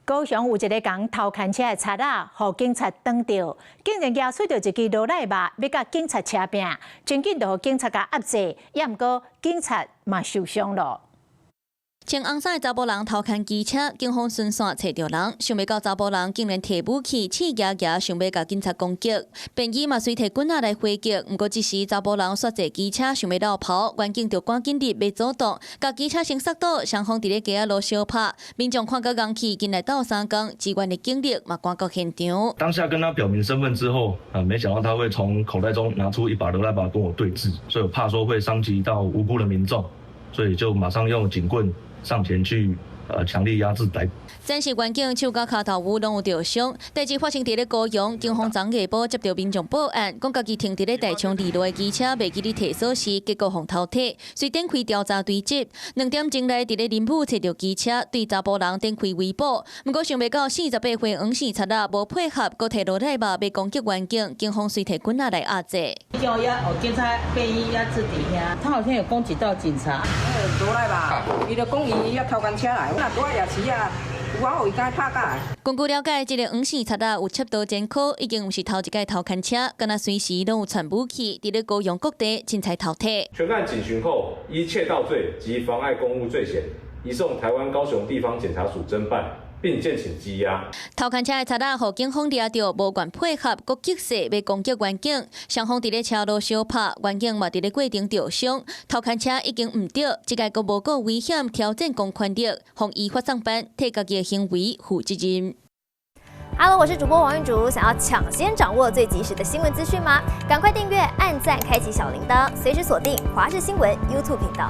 高雄有一个讲偷牵车的贼仔，互警察挡着，竟然压碎着一支罗奶肉，要甲警察车拼，真紧就互警察甲压制，也毋过警察嘛受伤了。 穿红衫的查甫人偷牵机车，警方顺线找着人，想要到查甫人竟然摕武器刺牙牙，想要甲警察攻击。便衣嘛随摕棍仔来回击，不过这时查甫人煞坐机车想要绕跑，远警就赶紧入要阻挡，甲机车先刹倒，双方伫咧街仔路相拍。民众看到硬气，进来斗相共，支援的警力嘛赶到现场。当下跟他表明身份之后，没想到他会从口袋中拿出一把罗赖把跟我对峙，所以我怕说会伤及到无辜的民众，所以就马上用警棍 上前去，强力压制逮捕。暂时远警手甲骹头部拢有着伤。代志发生伫咧高雄，警方昨下晡接到民众报案，讲家己停伫咧大昌二路的机车袂记咧提锁匙，结果互偷摕，遂展开调查追缉。2点钟内伫咧林埔找着机车，对查甫人展开围捕。不过想袂到48岁黄姓贼仔无配合，阁摕罗奶肉要攻击远警，警方遂摕棍仔来压制。叫压警察便衣压制底下，他好像有攻击到警察。罗奶肉，伊就讲伊要偷干车来，我若拄仔夜市啊。 我互伊甲拍假。根据了解，这个黄姓贼仔有窃盗前科，已经毋是头一届偷牵车，敢若随时拢有传武器，伫咧高雄各地凊彩偷摕。全案警询后，依窃盗罪及妨碍公务罪嫌，移送台湾高雄地方检察署侦办，并建请羁押。偷牵车的贼仔互警方抓到，无愿配合，阁激势要攻击远警，双方伫咧车路相拍，远警嘛伫咧过程受伤。偷牵车已经毋对，即个阁无顾危险，挑战公权力，互依法上班，替家己的行为负责任。Hello， 我是主播王韵竹，想要抢先掌握最及时的新闻资讯吗？赶快订阅、按赞、开启小铃铛，随时锁定华视新闻 YouTube 频道。